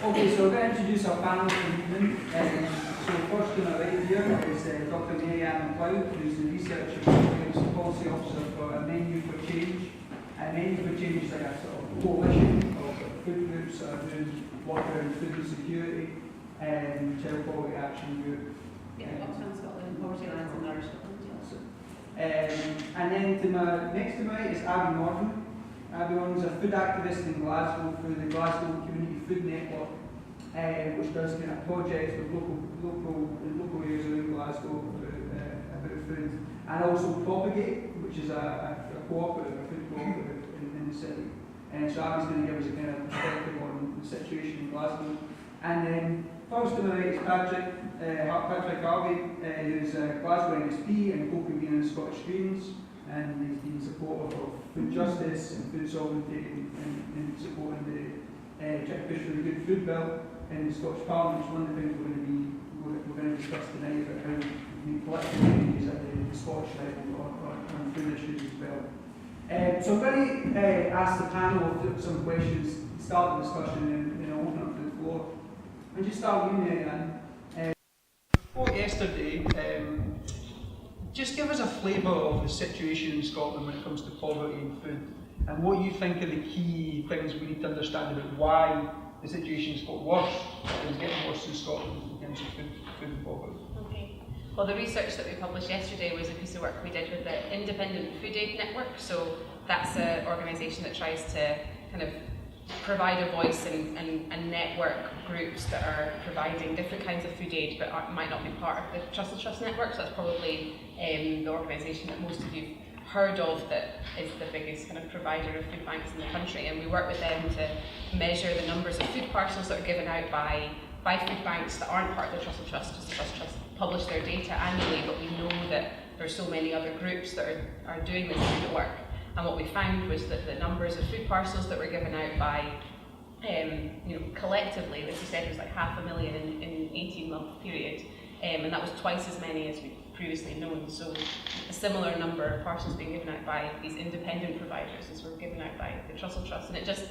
Okay, so we're going to introduce our panel for the evening. So first to my right here is Dr. Mary Anne MacLeod, who's the Research and Policy Officer for a Menu for Change. A Menu for Change is like a sort of coalition of food groups that are doing work around food insecurity and child poverty action group. Yeah, Oxfam Scotland, Poverty Lines and Irish Scotland. And then next to me is Abi Mordin. Abi Mordin is a food activist in Glasgow through the Glasgow Community Food Network, which does kind of projects with local areas around Glasgow about food, and also Propagate, which is a cooperative, a food cooperative in the city. And so Abi's going to give us a kind of perspective on the situation in Glasgow. And then first to the right is Patrick Harvie, who's a Glasgow MSP and co-convener in Scottish Greens, and he's been supportive of food justice and food sovereignty and supporting the trying to push for the Good Food Bill in the Scottish Parliament, which is one of the things we're going to discuss tonight about how we collectively changes at the Scottish level on food issues as well. So I'm going to ask the panel some questions, start the discussion, and then open up to the floor. And just start with you, Mary Anne. Yesterday, just give us a flavour of the situation in Scotland when it comes to poverty and food, and what you think are the key things we need to understand about why the situation's got worse and is getting worse in Scotland in terms of food and poverty. Okay. Well, the research that we published yesterday was a piece of work we did with the Independent Food Aid Network. So that's an organisation that tries to kind of provide a voice and network groups that are providing different kinds of food aid but might not be part of the Trust network. So that's probably the organisation that most of you have heard of that is the biggest kind of provider of food banks in the country, and we work with them to measure the numbers of food parcels that are given out by food banks that aren't part of the Trust. The Trust publish their data annually, but we know that there are so many other groups that are doing this kind of work. And what we found was that the numbers of food parcels that were given out by, collectively, as you said, was like 500,000 in an 18-month period, and that was twice as many as we previously known. So a similar number of parcels being given out by these independent providers as were given out by the Trust, and it just,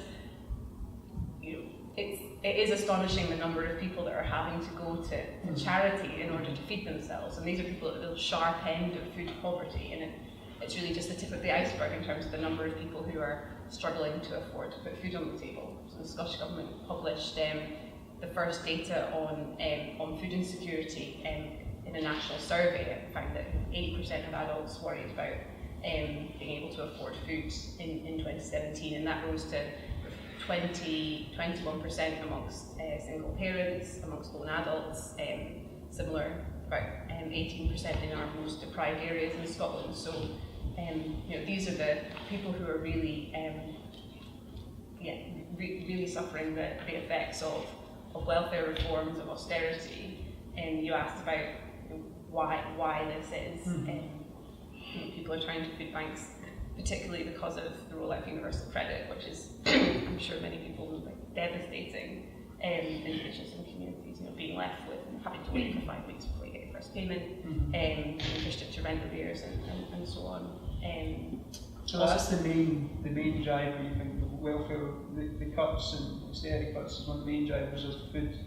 it is astonishing the number of people that are having to go to charity in order to feed themselves, and these are people at the sharp end of food poverty, and it's really just the tip of the iceberg in terms of the number of people who are struggling to afford to put food on the table. So the Scottish Government published the first data on food insecurity in a national survey, and found that 80% of adults worried about being able to afford food in 2017, and that rose to 21% amongst single parents, amongst lone adults, similar about 18% in our most deprived areas in Scotland. So these are the people who are really really suffering the effects of welfare reforms, of austerity. And you asked about why this is. People are trying to food banks, particularly because of the rollout of universal credit, which is, I'm sure many people will like devastating individuals and communities, being left with and having to wait for 5 weeks before you get your first payment, being pushed to rent arrears and so on. So that's the main driver, you think, the welfare, the cuts and austerity cuts is one of the main drivers of food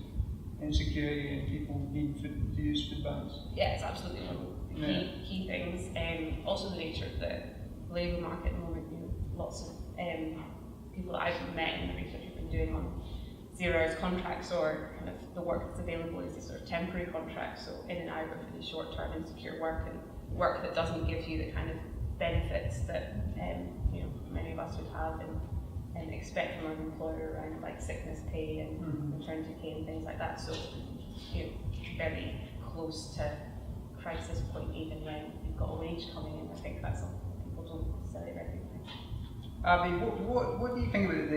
insecurity and people needing to use food banks? Yeah, it's absolutely one of the key things. Also the nature of the labour market at the moment, lots of people that I've met in the research we've been doing on 0 hours contracts, or kind of the work that's available is these sort of temporary contracts, so in and out of really short-term insecure work, and work that doesn't give you the kind of benefits that many of us would have and expect from our employer around like sickness pay and maternity pay and things like that. So very close to crisis point even when you've got a wage coming in. I think that's something people don't necessarily recognise. Abi, what do you think about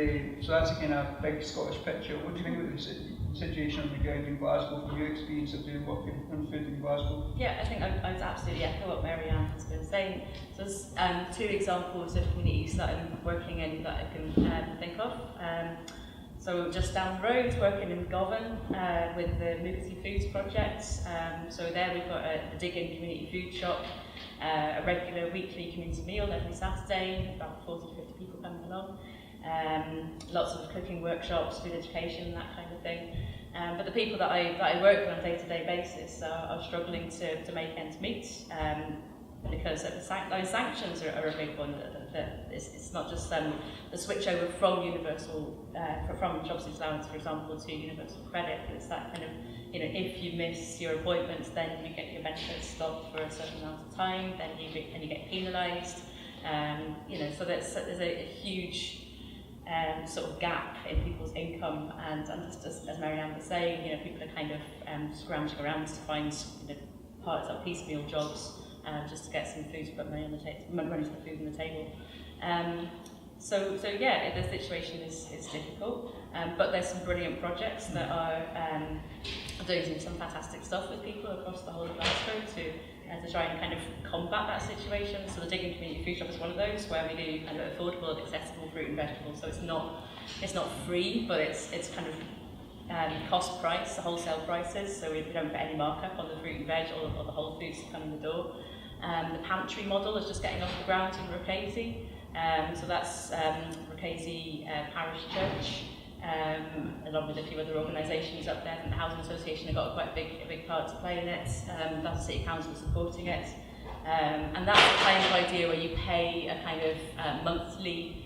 so that's a kind of big Scottish picture, what do you think about the situation on the ground in Glasgow from your experience of doing work on food in Glasgow? Yeah, I think I would absolutely echo what Mary Anne has been saying. So there's 2 examples of communities that I'm working in that I can think of. So just down the road, working in Govan with the Mobility Foods project. So there we've got a dig-in community food shop, a regular weekly community meal every Saturday, about 40 to 50 people coming along. lots of cooking workshops, food education, that kind of thing. But the people that I work with on a day-to-day basis are struggling to make ends meet, because those sanctions are a big one. It's not just the switchover from universal, from job seekers allowance, for example, to universal credit. It's that kind of, if you miss your appointments, then you get your benefits stopped for a certain amount of time, then you get penalised. So there's a huge sort of gap in people's income, and just as Mary Anne was saying, people are kind of scrounging around to find parts of piecemeal jobs just to get some food to put money to the food on the table. So yeah, the situation is difficult, but there's some brilliant projects that are doing some fantastic stuff with people across the whole of Glasgow to try and kind of combat that situation. So the Digging Community Food Shop is one of those, where we do kind of affordable and accessible fruit and vegetables. So it's not free, but it's kind of cost price, the wholesale prices. So we don't put any markup on the fruit and veg or the whole foods that come in the door. The pantry model is just getting off the ground in Rocasey. So that's Rocasey Parish Church, along with a few other organisations up there. I think the Housing Association have got quite a big part to play in it. That's the City Council supporting it. And that's the kind of idea where you pay a kind of monthly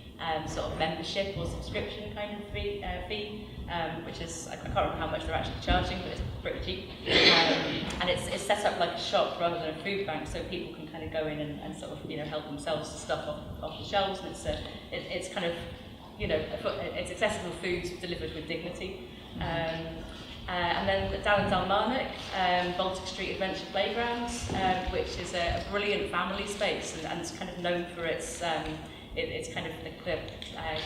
sort of membership or subscription kind of fee, which is, I can't remember how much they're actually charging, but it's pretty cheap. And it's set up like a shop rather than a food bank, so people can kind of go in and sort of help themselves to stuff off the shelves, and it's kind of it's accessible food delivered with dignity. And then down in Dalmarnock, Baltic Street Adventure Playgrounds, which is a brilliant family space and it's kind of known for its kind of the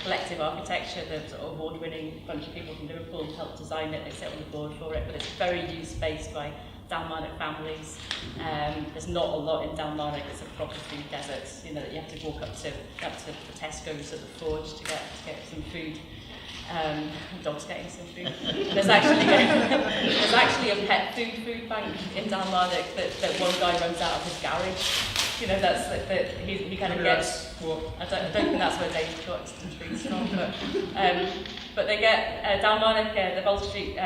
collective architecture. The sort of award-winning bunch of people from Liverpool helped design it. They sit on the board for it, but it's a very used space by Dalmarnock families. There's not a lot in Dalmarnock. It's a proper food desert. That you have to walk up to the Tesco's at the Forge to get some food. Dogs getting some food. There's actually a pet food bank in Dalmarnock that one guy runs out of his garage. That's that he kind of gets. I don't think that's where Dave got the trees from, but they get Dalmarnock, the Baltic Street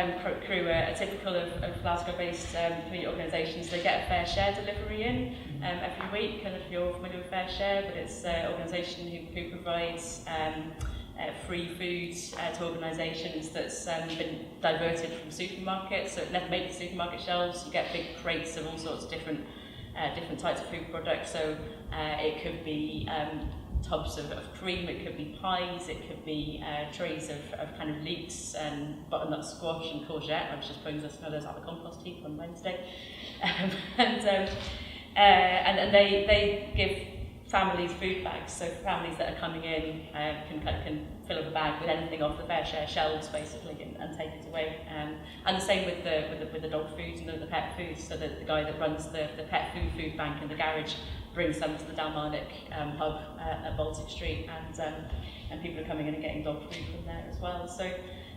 crew are typical of Glasgow-based community organisations. They get a fair share delivery in every week. And if you're familiar with Fair Share, but it's an organisation who provides free food to organisations that's been diverted from supermarkets, so it never made the supermarket shelves. You get big crates of all sorts of different types of food products. So it could be tubs of cream, it could be pies, it could be trays of kind of leeks and butternut squash and courgette. I was just putting those out of the compost heap on Wednesday. And they give families food bags, so families that are coming in can fill up a bag with anything off the Fair Share shelves basically and take it away. And the same with the dog food and the pet food. So the guy that runs the pet food bank in the garage brings them to the Dalmarnock hub at Baltic Street, and people are coming in and getting dog food from there as well. So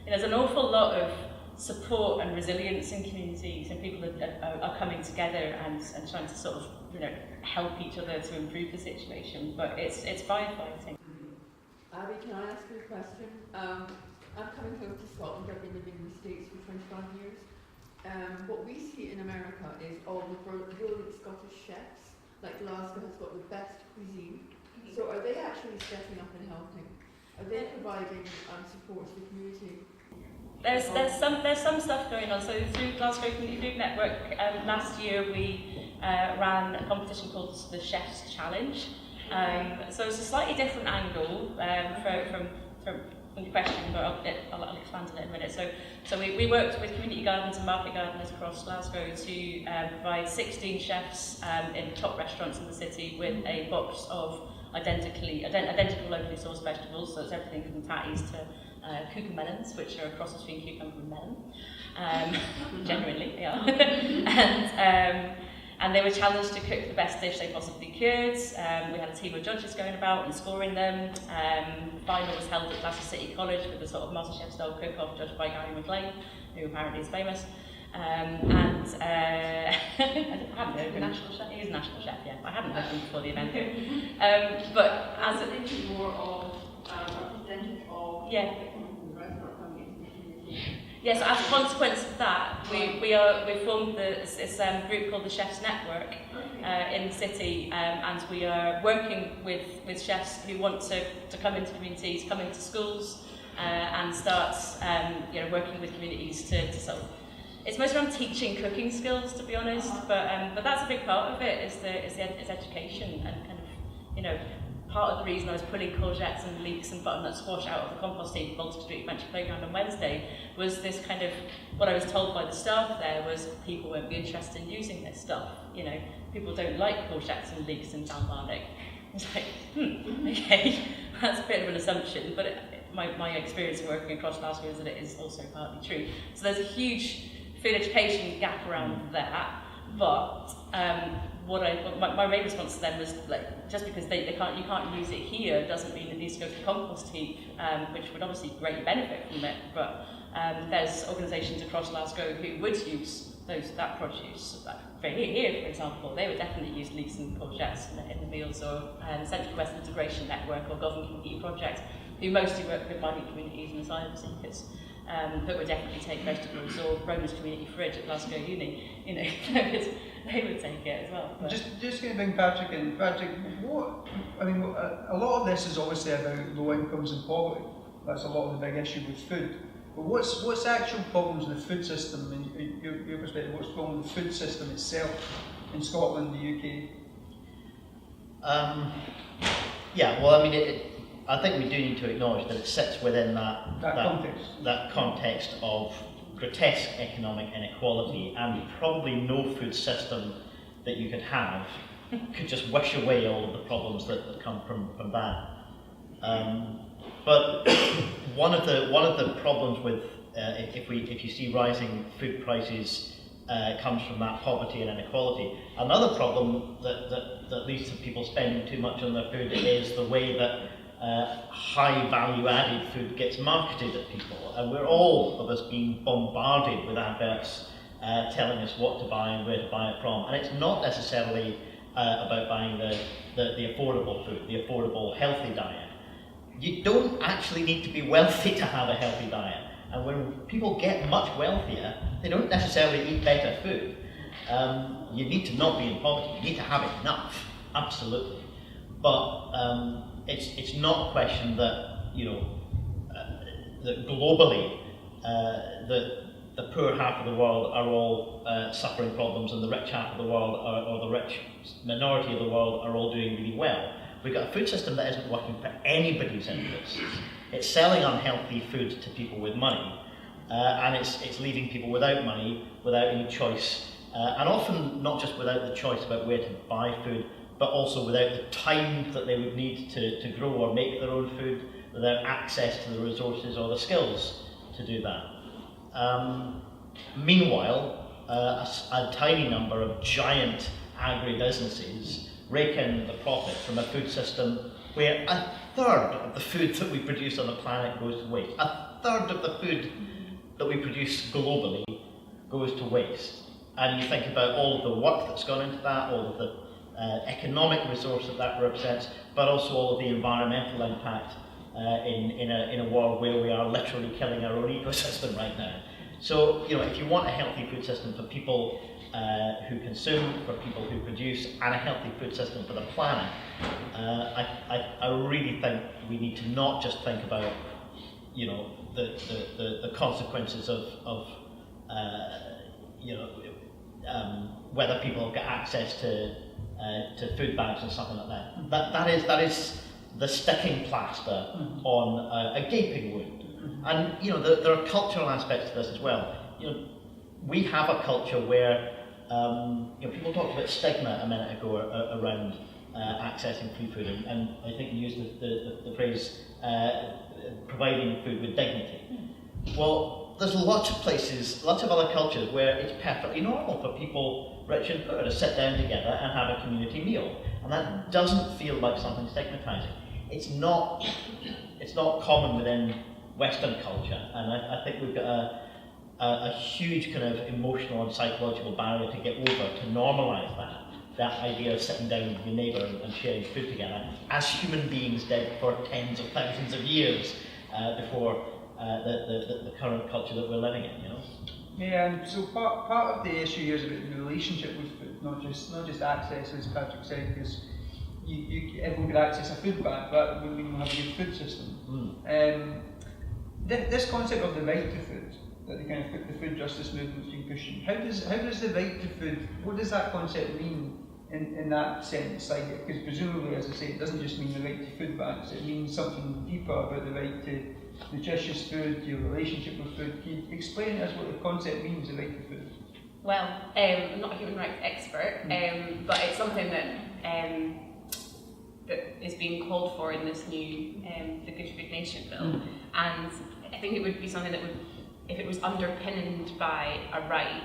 there's an awful lot of support and resilience in communities, and people are coming together and trying to sort of help each other to improve the situation. But it's firefighting. Abi, can I ask you a question? I'm coming home to Scotland. I've been living in the States for 25 years. What we see in America is all the brilliant Scottish chefs, like Glasgow has got the best cuisine. So are they actually stepping up and helping? Are they providing support to the community? There's some stuff going on. So through Glasgow Community Food Network, last year we ran a competition called the Chef's Challenge. So it's a slightly different angle from the question, but I'll expand on it in a minute. So we worked with community gardens and market gardeners across Glasgow to provide 16 chefs in top restaurants in the city with a box of identical locally sourced vegetables. So it's everything from tatties to cucumbers, which are a cross between cucumber and melon. Genuinely, yeah. And they were challenged to cook the best dish they possibly could. We had a team of judges going about and scoring them. The final was held at Glasgow City College with a sort of MasterChef style cook-off judged by Harvie MacLeod, who apparently is famous. I hadn't heard of him. National chef. He was a national chef, yeah. I hadn't heard of him before the event. But as I'm thinking more of representative of Yeah. people from the restaurant coming into the community? Yes, as a consequence of that, we formed this group called the Chefs Network in the city, and we are working with chefs who want to come into communities, come into schools, and start working with communities to sort of. It's mostly around teaching cooking skills, to be honest, but that's a big part of it is education and kind of part of the reason I was pulling courgettes and leeks and butternut squash out of the compost heap at Bolton Street Adventure Playground on Wednesday was this kind of, what I was told by the staff there was people won't be interested in using this stuff. People don't like courgettes and leeks and balsamic. I was like, okay, that's a bit of an assumption, but my experience of working across Glasgow is that it is also partly true. So there's a huge food education gap around that, but my main response to them was like, just because you can't use it here doesn't mean it needs to go to the compost heap, which would obviously greatly benefit from it. But there's organisations across Glasgow who would use that produce. Here, for example, they would definitely use leeks and courgettes in the meals, or Central West Integration Network or Govan Community Project, who mostly work with mining communities and asylum seekers. But would definitely take vegetables, or Roma's Community Fridge at Glasgow Uni. They would take it as well. But. Just going to bring Patrick in. Patrick, a lot of this is obviously about low incomes and poverty. That's a lot of the big issue with food. But what's the actual problems with the food system, in your perspective? What's the problem with the food system itself in Scotland, the UK? I think we do need to acknowledge that it sits within that context of grotesque economic inequality, and probably no food system that you could have could just wish away all of the problems that come from that. But one of the problems with if you see rising food prices comes from that poverty and inequality. Another problem that leads to people spending too much on their food is the way that high value added food gets marketed at people, and we're all of us being bombarded with adverts telling us what to buy and where to buy it from, and it's not necessarily about buying the affordable food, the affordable healthy diet. You don't actually need to be wealthy to have a healthy diet, and when people get much wealthier, they don't necessarily eat better food. You need to not be in poverty, you need to have enough, absolutely, but it's not a question that that globally the poor half of the world are all suffering problems, and the rich half of the world or the rich minority of the world are all doing really well. We've got a food system that isn't working for anybody's interests. It's selling unhealthy food to people with money, and it's leaving people without money, without any choice, and often not just without the choice about where to buy food, but also without the time that they would need to grow or make their own food, without access to the resources or the skills to do that. Meanwhile, a tiny number of giant agribusinesses rake in the profit from a food system where a third of the food that we produce on the planet goes to waste. A third of the food that we produce globally goes to waste. And you think about all of the work that's gone into that, all of the economic resource that represents, but also all of the environmental impact in a world where we are literally killing our own ecosystem right now. So, if you want a healthy food system for people who consume, for people who produce, and a healthy food system for the planet, I really think we need to not just think about, the consequences of whether people have got access to food banks and something like that. That is the sticking plaster on a gaping wound. And there are cultural aspects to this as well. We have a culture where people talked about stigma a minute ago around accessing free food, and I think you used the phrase providing food with dignity. Well, there's lots of places, lots of other cultures where it's perfectly normal for people, rich and poor, to sit down together and have a community meal, and that doesn't feel like something stigmatizing. It's not common within Western culture, and I think we've got a huge kind of emotional and psychological barrier to get over to normalise that. that idea of sitting down with your neighbour and sharing food together, as human beings did for tens of thousands of years before the current culture that we're living in, you know. Yeah, and so part of the issue here is about the relationship with food, not just access, as Patrick said, because everyone could access a food bank, that would mean we have a good food system. This concept of the right to food, that the food justice movement's been pushing, how does the right to food, what does that concept mean in that sense? Like, because presumably, as I say, it doesn't just mean the right to food banks, it means something deeper about the right to nutritious food, your relationship with food. Can you explain to us what the concept means, the right to food? Well, I'm not a human rights expert, but it's something that that is being called for in this new the Good Food Nation bill, and I think it would be something that would, if it was underpinned by a right,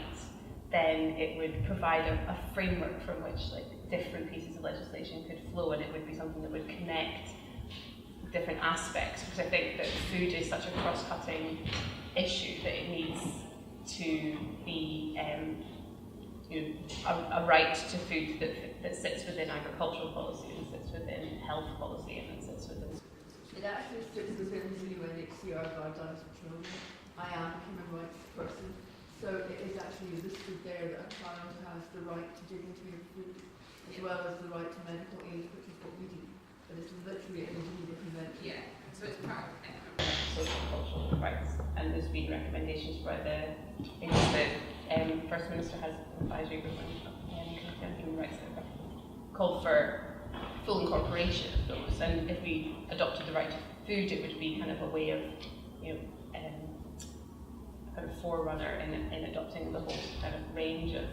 then it would provide a framework from which different pieces of legislation could flow, and it would be something that would connect different aspects, because I think that food is such a cross-cutting issue that it needs to be a right to food that sits within agricultural policy, and sits within health policy, and sits within... It actually sits within the UNHCR guidelines for children. I am a human rights person, so it is actually listed there that a child has the right to dignity of food, as well as the right to medical aid, which is what we do. But it's literally a Geneva Convention. Yeah, so it's part of social and cultural rights, and there's been recommendations by the First Minister has an advisory group on human rights that called for full incorporation of those, and if we adopted the right to food, it would be kind of a way of, kind of forerunner in adopting the whole kind of range of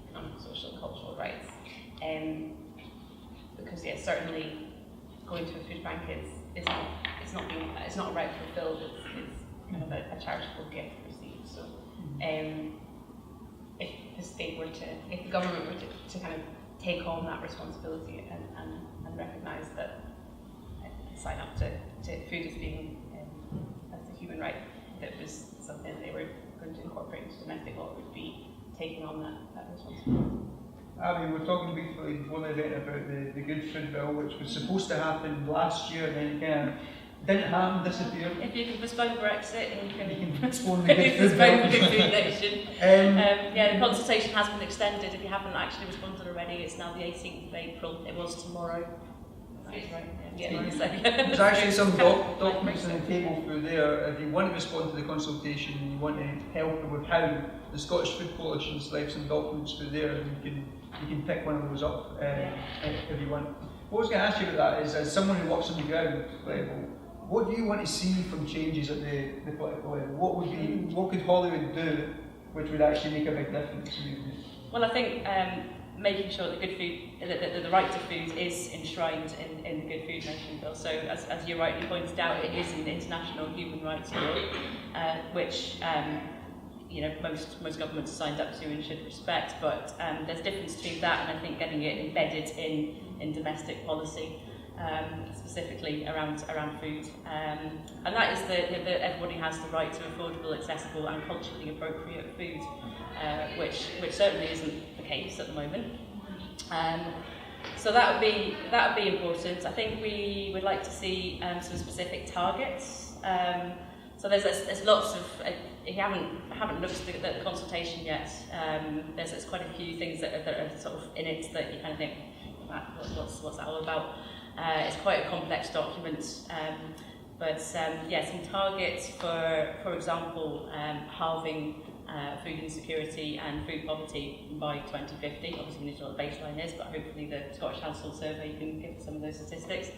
economic, social and cultural rights. Because certainly going to a food bank is not a right fulfilled, it's kind of a charitable gift received. So if the government were to kind of take on that responsibility and recognise that sign up to food as being as a human right, that was something they were going to incorporate into domestic law, would be taking on that responsibility. Abi, we're talking briefly before the event about the Good Food Bill, which was supposed to happen last year, and then it kind of didn't happen, disappeared. If you can postpone Brexit, you can postpone the Good Food postpone Bill. the Good Food Nation. The consultation has been extended. If you haven't actually responded already, it's now the 18th of April. It was tomorrow. That's right. There's actually some documents on the table through there. If you want to respond to the consultation and you want to help with how the Scottish Food Coalition's left some documents through there, you can pick one of those up if you want. What I was going to ask you about that is, as someone who works on the ground level, what do you want to see from changes at the political level? What could Hollywood do which would actually make a big difference? Well, I think making sure that good food, the right to food is enshrined in the Good Food Nation bill. So, as you rightly pointed out, it is an international human rights law, which most governments are signed up to and should respect. But there's a difference between that and I think getting it embedded in domestic policy, specifically around food. And that is that everybody has the right to affordable, accessible, and culturally appropriate food, which certainly isn't the case at the moment. So that would be important. I think we would like to see some specific targets. So there's lots of. If you haven't looked at the consultation yet, there's quite a few things that are sort of in it that you kind of think, what's that all about? It's quite a complex document, but some targets for example, halving food insecurity and food poverty by 2050. Obviously, we need to know what the baseline is, but hopefully the Scottish Household Survey can give some of those statistics.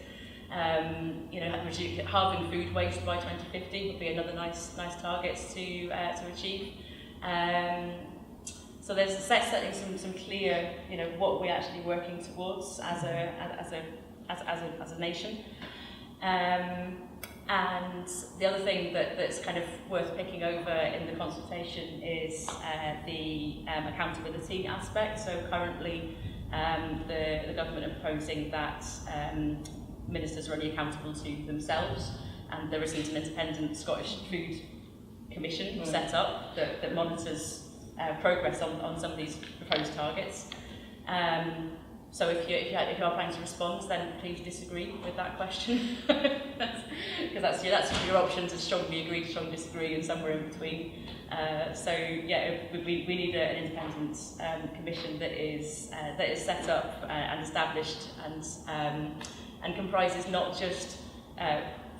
Halving food waste by 2050 would be another nice target to achieve. So there's setting some clear, what we're actually working towards as a nation. And the other thing that's kind of worth picking over in the consultation is the accountability aspect. So currently, the government are proposing that ministers are only accountable to themselves, and there isn't an independent Scottish Food Commission set up that monitors progress on some of these proposed targets. So if you are planning to respond, then please disagree with that question, because that's your options: to strongly agree, to strongly disagree, and somewhere in between. So yeah, we need an independent commission that is set up and established and comprises not just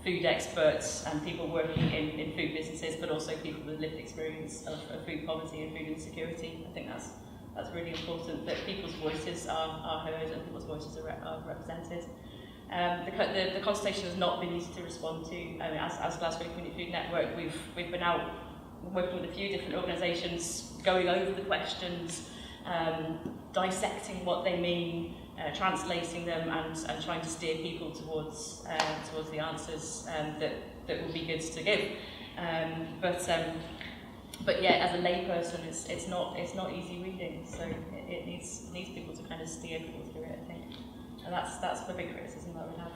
food experts and people working in food businesses, but also people with lived experience of food poverty and food insecurity. I think that's really important, that people's voices are heard and people's voices are represented. The consultation has not been easy to respond to. As Glasgow Community Food Network, we've been out working with a few different organisations, going over the questions, dissecting what they mean, translating them, and trying to steer people towards the answers that will be good to give. But yeah, as a layperson, it's not easy reading, so it needs people to kind of steer people through it, I think, and that's the big criticism that we have.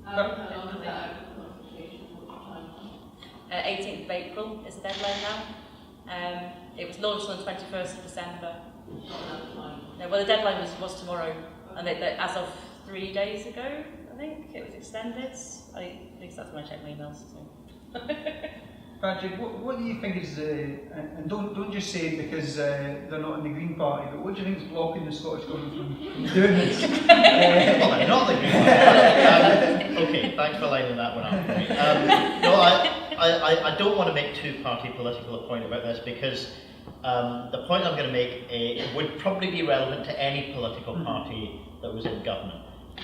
How long is that consultation? 18th of April is the deadline now. It was launched on the 21st of December. No, well, the deadline was tomorrow, and as of 3 days ago, I think it was extended. At least that's when I checked my emails. So. Patrick, what do you think is and don't just say it because they're not in the Green Party, but what do you think is blocking the Scottish Government from doing this? Well, they're not the Green Party. Okay, thanks for lining that one up. No, I don't want to make two-party political a point about this, because the point I'm going to make would probably be relevant to any political party that was in government.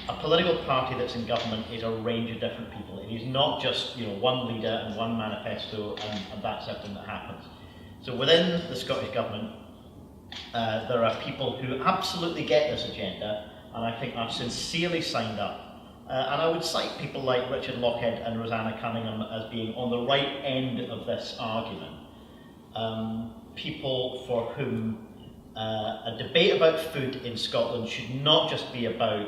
A political party that's in government is a range of different people. It is not just one leader and one manifesto and that's everything that happens. So within the Scottish Government, there are people who absolutely get this agenda and I think are sincerely signed up. And I would cite people like Richard Lockhead and Rosanna Cunningham as being on the right end of this argument. People for whom a debate about food in Scotland should not just be about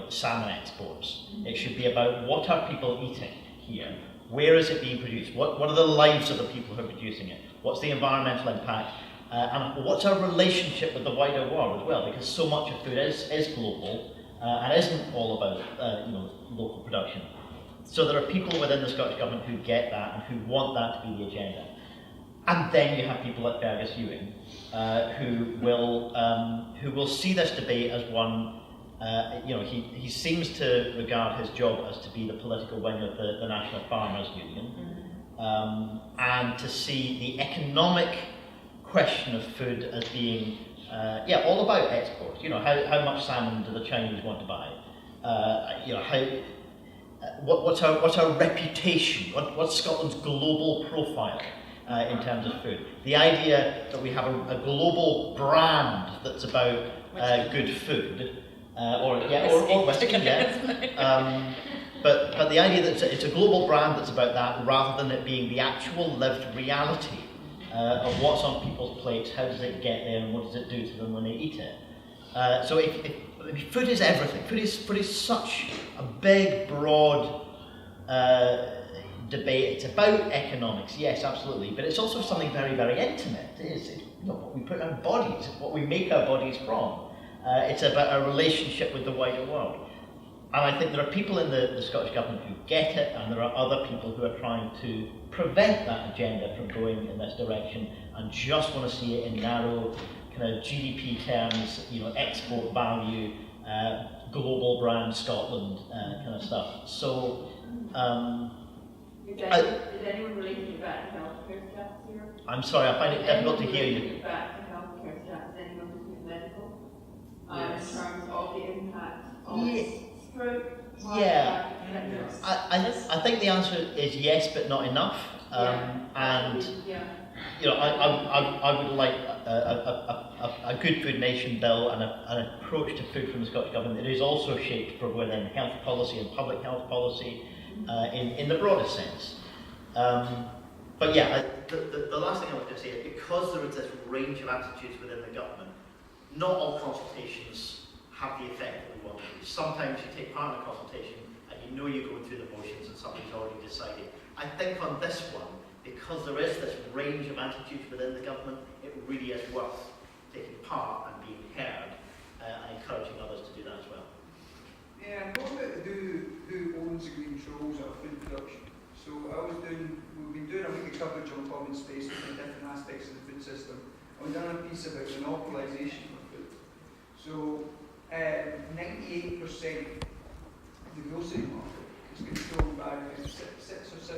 salmon exports. It should be about what are people eating here? Where is it being produced? What are the lives of the people who are producing it? What's the environmental impact? And what's our relationship with the wider world as well? Because so much of food is global and isn't all about local production. So there are people within the Scottish Government who get that and who want that to be the agenda. And then you have people like Fergus Ewing who will see this debate as one. He seems to regard his job as to be the political wing of the National Farmers Union, and to see the economic question of food as being all about exports. How much salmon do the Chinese want to buy? What's our reputation? What's Scotland's global profile in terms of food? The idea that we have a global brand that's about good food. Or Western, yeah. But the idea that it's a global brand that's about that, rather than it being the actual lived reality of what's on people's plates, how does it get there, and what does it do to them when they eat it. So food is everything. Food is such a big, broad debate. It's about economics, yes, absolutely, but it's also something very, very intimate. It's what we put in our bodies, what we make our bodies from. It's about our relationship with the wider world. And I think there are people in the Scottish Government who get it, and there are other people who are trying to prevent that agenda from going in this direction and just want to see it in narrow kind of GDP terms, export value, global brand Scotland kind of stuff. So, is anyone relating back to healthcare stats here? I'm sorry, I find it difficult to hear you. Back to healthcare stats, is anyone looking at medical? Yes. In terms of the impact on stroke? Yeah, I think the answer is yes, but not enough. I would like a good food nation bill and an approach to food from the Scottish Government that is also shaped from within health policy and public health policy in the broadest sense. But yeah, the last thing I want to say is, because there is this range of attitudes within the government, not all consultations have the effect that we want to do. Sometimes you take part in a consultation and you're going through the motions and somebody's already decided. I think on this one, because there is this range of attitudes within the government, it really is worth taking part and being heard, and encouraging others to do that as well. Yeah, and what about who owns and controls our food production? So we've been doing a week of coverage on CommonSpace looking at different aspects of the food system. And we've done a piece about monopolisation of food. So 98% of the grocery market is controlled by 6 or 7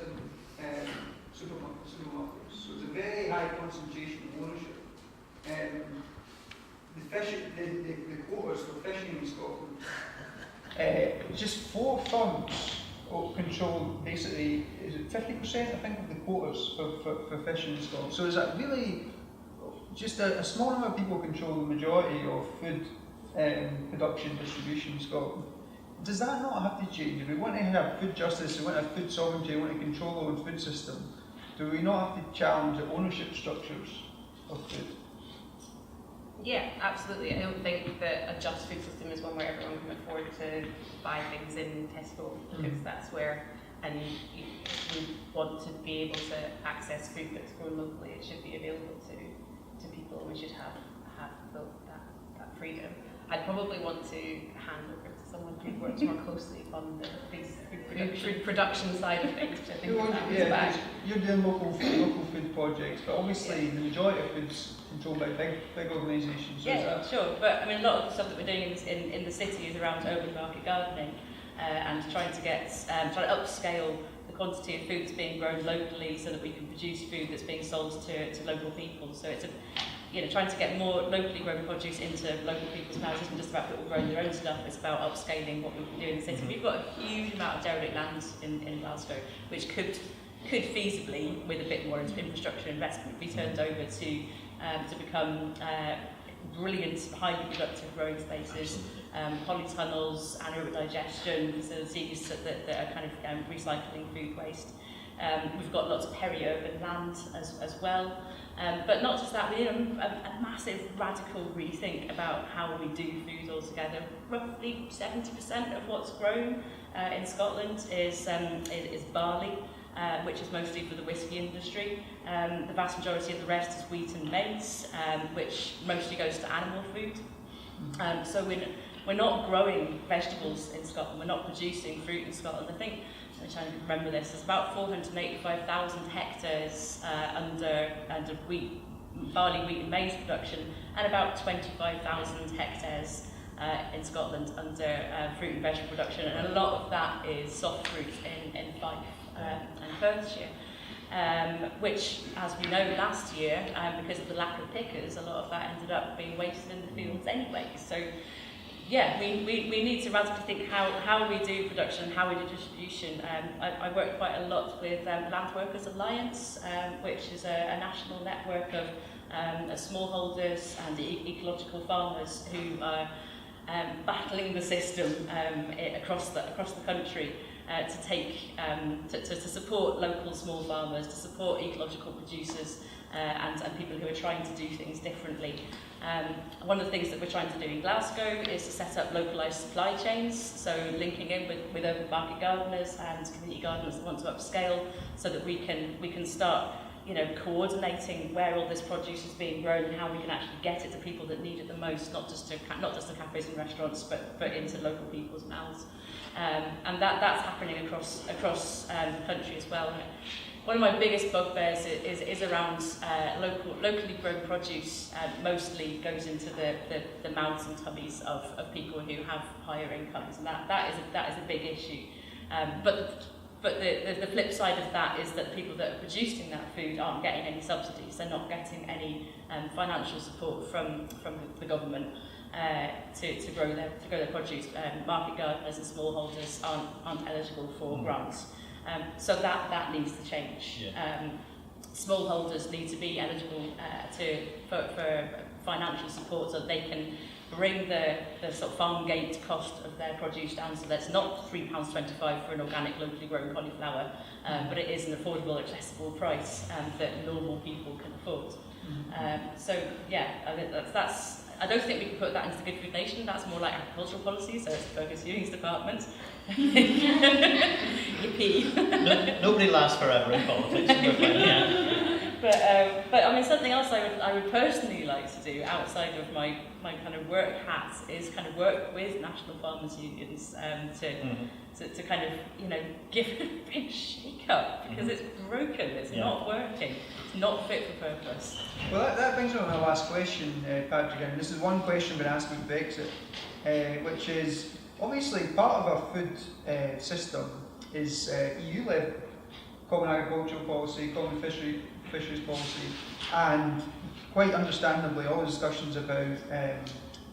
supermarkets. So it's a very high concentration of ownership. The quotas for fishing in Scotland, just 4 firms control basically, is it 50% I think of the quotas for fishing in Scotland. So is that really just a small number of people control the majority of food production distribution in Scotland? Does that not have to change? If we want to have food justice, we want to have food sovereignty, we want to control our own food system, do we not have to challenge the ownership structures of food? Yeah, absolutely. I don't think that a just food system is one where everyone can afford to buy things in Tesco, because that's where, and if we want to be able to access food that's grown locally, it should be available to people. We should have that freedom. I'd probably want to hand over to someone who works more closely on the food production side of things, which I think that back. You're doing local food projects, but obviously the majority of food's controlled by big organisations. So yeah, sure. But I mean, a lot of the stuff that we're doing in the city is around urban market gardening and trying to upscale the quantity of food that's being grown locally, so that we can produce food that's being sold to local people. So it's trying to get more locally grown produce into local people's mouths isn't just about people growing their own stuff, it's about upscaling what we can do in the city. We've got a huge amount of derelict land in Glasgow, which could feasibly, with a bit more infrastructure investment, be turned over to become brilliant, highly productive growing spaces, polytunnels, anaerobic digestion facilities that are kind of recycling food waste. We've got lots of peri-urban land as well. But not just that, we need a massive radical rethink about how we do food altogether. Roughly 70% of what's grown in Scotland is barley, which is mostly for the whisky industry. The vast majority of the rest is wheat and maize, which mostly goes to animal food. So we're not growing vegetables in Scotland, we're not producing fruit in Scotland. I think, I'm trying to remember this, there's about 485,000 hectares under barley, wheat and maize production, and about 25,000 hectares in Scotland under fruit and vegetable production, and a lot of that is soft fruit in Fife and Perthshire. Which, as we know, last year, because of the lack of pickers, a lot of that ended up being wasted in the fields anyway. So, yeah, we need to radically think how we do production, how we do distribution. I work quite a lot with Land Workers Alliance, which is a national network of smallholders and ecological farmers who are battling the system across the country. To support local small farmers, to support ecological producers and people who are trying to do things differently. One of the things that we're trying to do in Glasgow is to set up localised supply chains, so linking in with urban market gardeners and community gardeners that want to upscale, so that we can start coordinating where all this produce is being grown and how we can actually get it to people that need it the most, not just to cafes and restaurants, but into local people's mouths. And that's happening across the country as well. One of my biggest bugbears is around locally grown produce. Mostly goes into the mouths and tummies of people who have higher incomes, and that is a big issue. But the flip side of that is that the people that are producing that food aren't getting any subsidies. They're not getting any financial support from the government to grow their produce. Market gardeners and smallholders aren't eligible for grants. So that needs to change. Yeah. Smallholders need to be eligible for financial support, so they can bring the sort of farm gate cost of their produce down, so that's not £3.25 for an organic locally grown cauliflower, but it is an affordable, accessible price that normal people can afford. So yeah, I think that's. I don't think we can put that into the Good Food Nation. That's more like agricultural policy, so it's the Focus Viewings department. Yippee! Nobody lasts forever in politics. But but I mean, something else I would personally like to do outside of my kind of work hats is kind of work with national farmers unions to kind of, you know, give it a big shake up, because it's broken, it's not working, it's not fit for purpose. Well, that brings me on my last question, Patrick, and this is one question been asked with Brexit, which is, obviously part of our food system is EU level, common agricultural policy, common fisheries policy, and quite understandably all the discussions about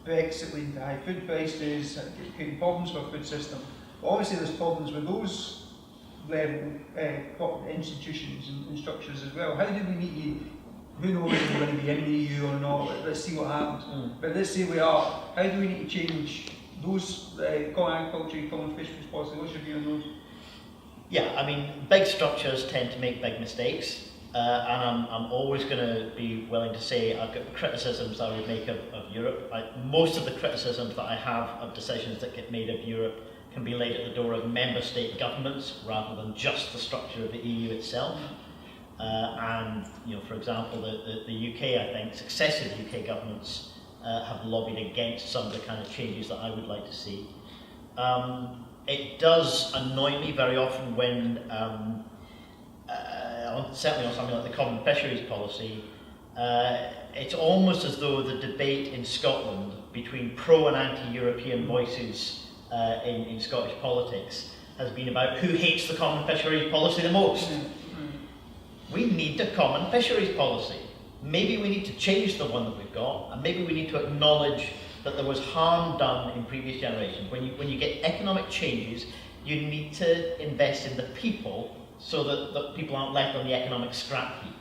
Brexit leading to high food prices, creating problems for our food system. But obviously there's problems with those level institutions and structures as well. How do we need to, who knows if we're going to be in the EU or not, let's see what happens. But let's say we are, how do we need to change those common agriculture, common fisheries policy? What's your view on those? Yeah, I mean, big structures tend to make big mistakes, and I'm always going to be willing to say I've got criticisms I would make of Europe. Most of the criticisms that I have of decisions that get made of Europe can be laid at the door of member state governments rather than just the structure of the EU itself. And, you know, for example, the UK, I think, successive UK governments have lobbied against some of the kind of changes that I would like to see. It does annoy me very often when, certainly on something like the common fisheries policy, it's almost as though the debate in Scotland between pro and anti-European voices in Scottish politics has been about who hates the common fisheries policy the most. We need a common fisheries policy. Maybe we need to change the one that we've got, and maybe we need to acknowledge that there was harm done in previous generations. When you get economic changes, you need to invest in the people so that people aren't left on the economic scrap heap.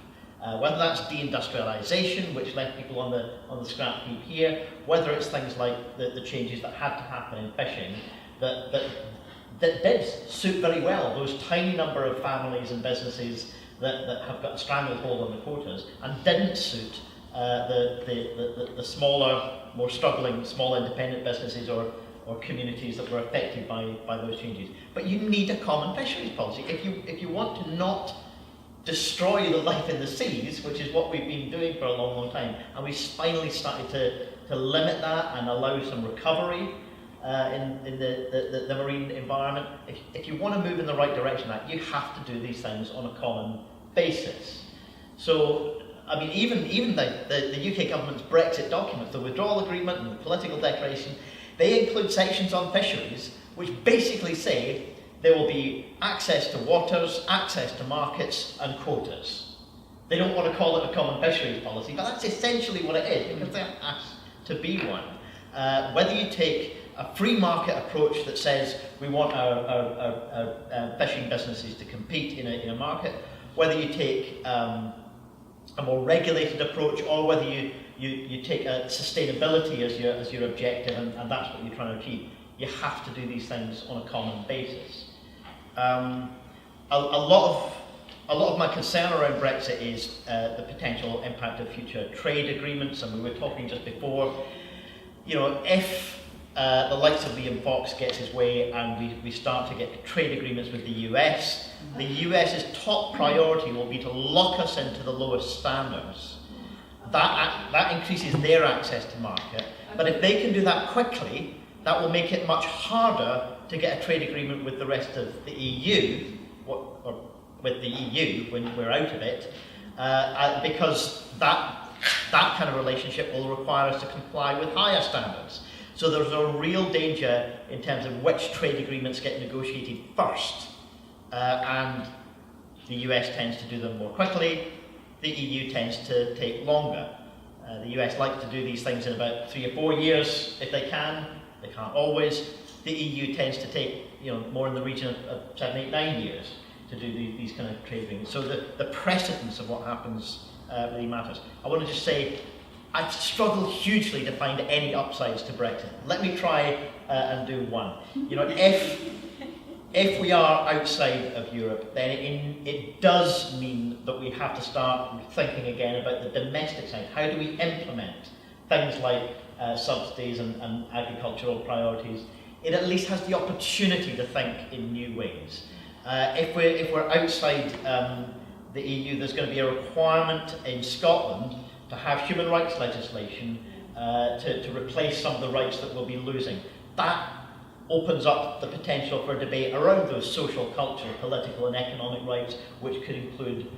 Whether that's deindustrialisation, which left people on the scrap heap here, whether it's things like the changes that had to happen in fishing that did suit very well those tiny number of families and businesses that have got a stranglehold on the quotas, and didn't suit the smaller, more struggling, small independent businesses or communities that were affected by those changes. But you need a common fisheries policy. If you want to not destroy the life in the seas, which is what we've been doing for a long, long time, and we finally started to limit that and allow some recovery in the marine environment. If you want to move in the right direction, you have to do these things on a common basis. So, I mean, even the UK government's Brexit documents, the withdrawal agreement and the political declaration, they include sections on fisheries which basically say there will be access to waters, access to markets and quotas. They don't want to call it a common fisheries policy, but that's essentially what it is, because there has to be one. Whether you take a free market approach that says we want our fishing businesses to compete in a market, whether you take a more regulated approach, or whether you take sustainability as your objective, and that's what you're trying to achieve, you have to do these things on a common basis. A lot of my concern around Brexit is the potential impact of future trade agreements, and we were talking just before, you know, if the likes of Liam Fox gets his way and we start to get trade agreements with the US, the US's top priority will be to lock us into the lowest standards. That increases their access to market, but if they can do that quickly, that will make it much harder to get a trade agreement with the rest of the EU, or with the EU when we're out of it, because that kind of relationship will require us to comply with higher standards. So there's a real danger in terms of which trade agreements get negotiated first, and the US tends to do them more quickly, the EU tends to take longer. The US likes to do these things in about 3 or 4 years if they can. They can't always. The EU tends to take, you know, more in the region of 7, 8, 9 years to do these kind of trade agreements. So the precedence of what happens really matters. I want to just say, I struggle hugely to find any upsides to Brexit. Let me try and do one. You know, if we are outside of Europe, then it does mean that we have to start thinking again about the domestic side. How do we implement things like subsidies and agricultural priorities? It at least has the opportunity to think in new ways. If we're outside the EU, there's going to be a requirement in Scotland to have human rights legislation to replace some of the rights that we'll be losing. That opens up the potential for debate around those social, cultural, political and economic rights, which could include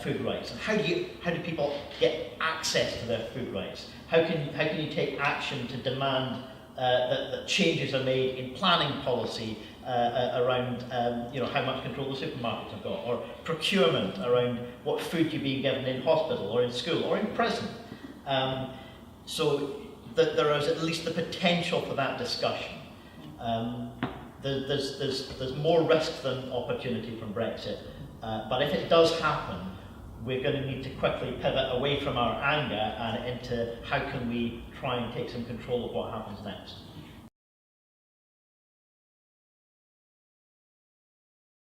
food rights. And how do people get access to their food rights? How can you take action to demand that changes are made in planning policy around how much control the supermarkets have got, or procurement around what food you're being given in hospital or in school or in prison. So that there is at least the potential for that discussion. There's more risk than opportunity from Brexit, but if it does happen, we're going to need to quickly pivot away from our anger and into how can we try and take some control of what happens next.